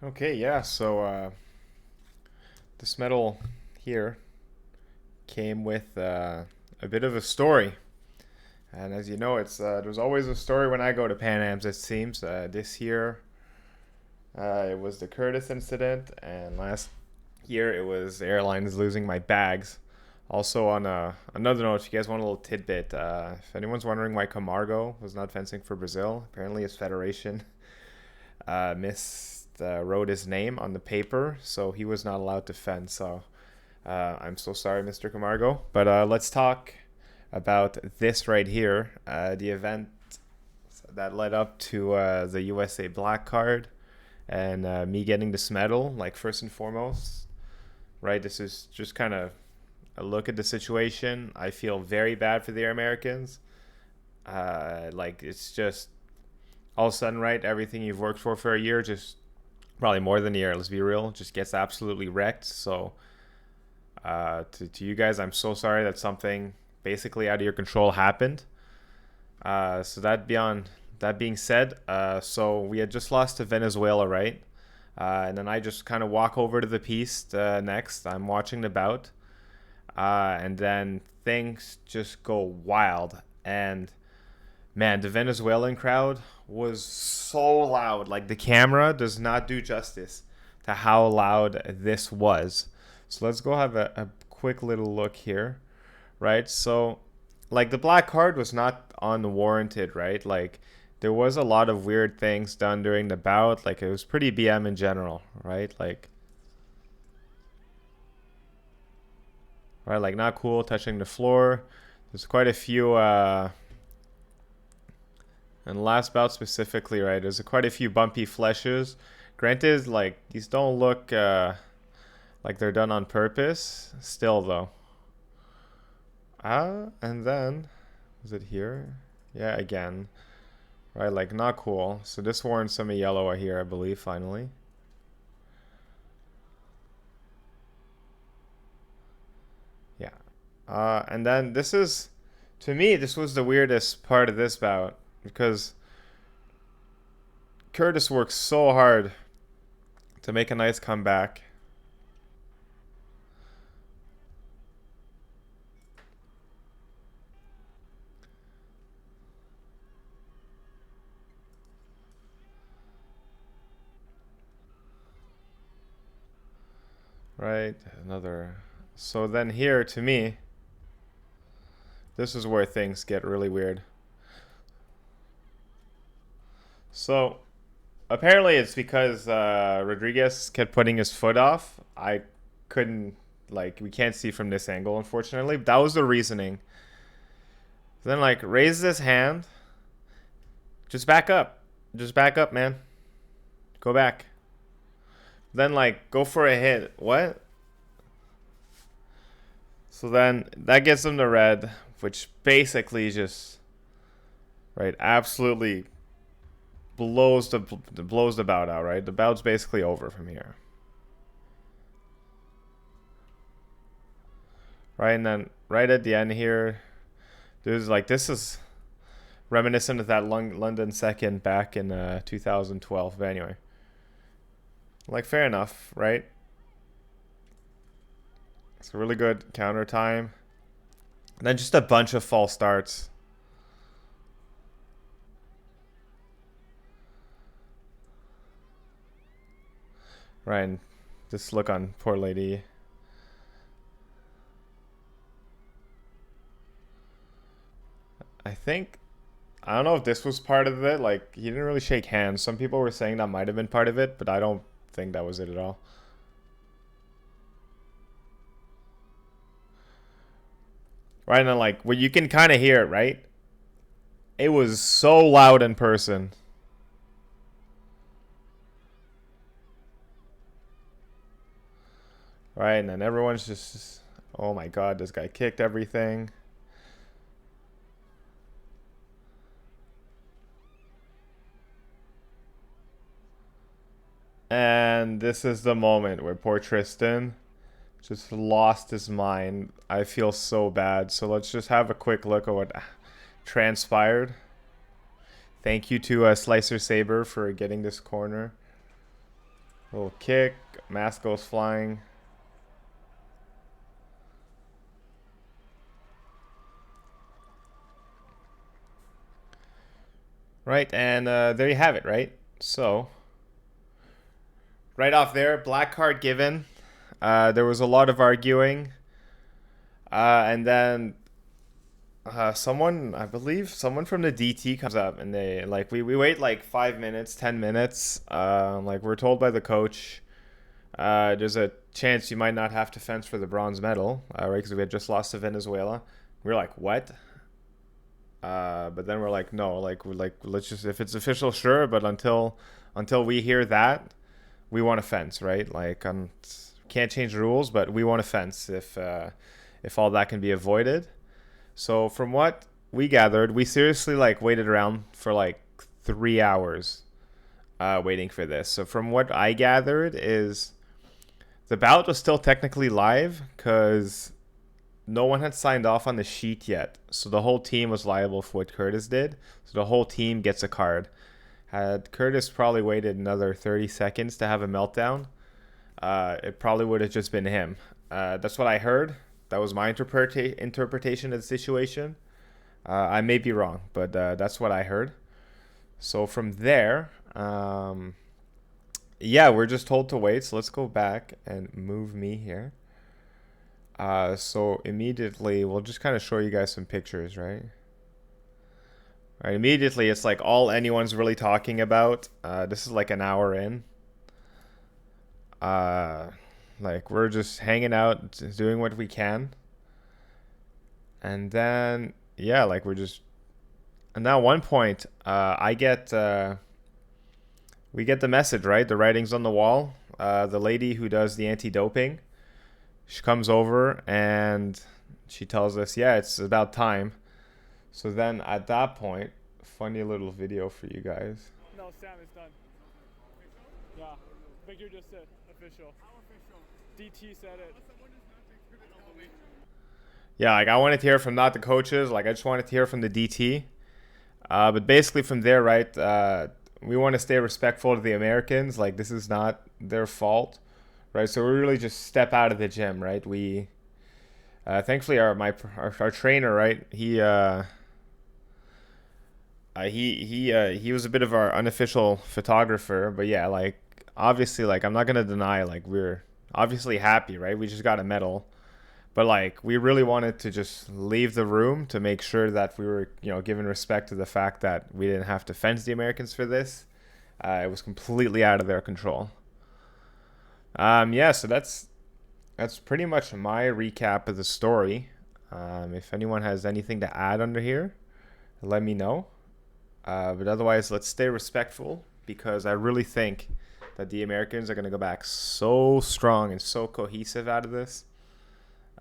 Okay, yeah. So this medal here came with a bit of a story, and as you know, there's always a story when I go to Pan Am's. It seems this year it was the Curtis incident, and last year it was the airlines losing my bags. Also, on another note, if you guys want a little tidbit, if anyone's wondering why Camargo was not fencing for Brazil, apparently his federation wrote his name on the paper, so he was not allowed to fence. So I'm so sorry, Mr. Camargo. But let's talk about this right here, the event that led up to the USA Black Card and me getting this medal. Like first and foremost, right? This is just kind of a look at the situation. I feel very bad for the Air Americans. Like it's just all of a sudden, right? Everything you've worked for a year, just probably more than a year. Let's be real, just gets absolutely wrecked. So to you guys, I'm so sorry that something basically out of your control happened. So that being said, so we had just lost to Venezuela, right? And then I just kind of walk over to the piste next. I'm watching the bout, and then things just go wild. And man, the Venezuelan crowd was so loud. Like the camera does not do justice to how loud this was. So let's go have a quick little look here, right? So, like the black card was not unwarranted, right? Like there was a lot of weird things done during the bout. Like it was pretty BM in general, right? Like not cool touching the floor. There's quite a few and last bout specifically, right? There's quite a few bumpy fleshes. Granted, like these don't look like they're done on purpose. Still though. And then was it here? Yeah, again. Right, like not cool. So this warrants some yellow here, I believe, finally. Yeah. And then this is, to me, this was the weirdest part of this bout because Curtis worked so hard to make a nice comeback. Right, another. So then here, to me, this is where things get really weird. So apparently it's because Rodriguez kept putting his foot off. I couldn't, like, we can't see from this angle, unfortunately. But that was the reasoning. Then, like, raises his hand. Just back up. Just back up, man. Go back. Then, like, go for a hit. What? So then that gets him the red, which basically just, right, absolutely blows the bout out, right? The bout's basically over from here. Right, and then right at the end here, there's like this is reminiscent of that London second back in 2012. But anyway, like fair enough, right? It's a really good counter time. And then just a bunch of false starts. Right, and just look on poor lady. I think I don't know if this was part of it. Like he didn't really shake hands. Some people were saying that might have been part of it, but I don't think that was it at all. Right, and then like well, you can kind of hear it, right? It was so loud in person. Right, and then everyone's just, oh my god, this guy kicked everything. And this is the moment where poor Tristan just lost his mind. I feel so bad. So let's just have a quick look at what transpired. Thank you to Slicer Saber for getting this corner. Little kick. Mask goes flying. Right, and there you have it, right? So, right off there, black card given. There was a lot of arguing. And then someone, I believe, someone from the DT comes up and they, like, we wait like 5 minutes, 10 minutes. Like, we're told by the coach, there's a chance you might not have to fence for the bronze medal, right? Because we had just lost to Venezuela. We were like, what? But then we're like, no, like let's just, if it's official, sure. But until we hear that, we want to fence, right? Like, can't change the rules, but we want to fence if all that can be avoided. So from what we gathered, we seriously like waited around for like 3 hours, waiting for this. So from what I gathered is the ballot was still technically live because no one had signed off on the sheet yet. So the whole team was liable for what Curtis did. So the whole team gets a card. Had Curtis probably waited another 30 seconds to have a meltdown, it probably would have just been him. That's what I heard. That was my interpretation of the situation. I may be wrong, but that's what I heard. So from there, yeah, we're just told to wait. So let's go back and move me here. So immediately, we'll just kind of show you guys some pictures, right? Right, immediately, it's like all anyone's really talking about. This is like an hour in. Like, we're just hanging out, just doing what we can. And then, yeah, like, we're just... And now, at one point, we get the message, right? The writing's on the wall. The lady who does the anti-doping, she comes over and she tells us, yeah, it's about time. So then at that point, funny little video for you guys. No, Sam, it's done. Yeah, Victor just said official. How official? DT said it. Yeah, like, I wanted to hear from not the coaches. Like, I just wanted to hear from the DT. But basically from there, right, we want to stay respectful to the Americans. Like, this is not their fault, right? So we really just step out of the gym, right? We, thankfully, our trainer, right, he was a bit of our unofficial photographer. But yeah, like, obviously, like, I'm not gonna deny, like, we're obviously happy, right? We just got a medal. But, like, we really wanted to just leave the room to make sure that we were, giving respect to the fact that we didn't have to fence the Americans for this. It was completely out of their control. Yeah, so that's pretty much my recap of the story. If anyone has anything to add under here, let me know. But otherwise, let's stay respectful, because I really think that the Americans are going to go back so strong and so cohesive out of this.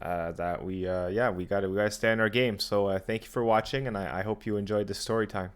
That we gotta stay in our game. So thank you for watching, and I hope you enjoyed the story time.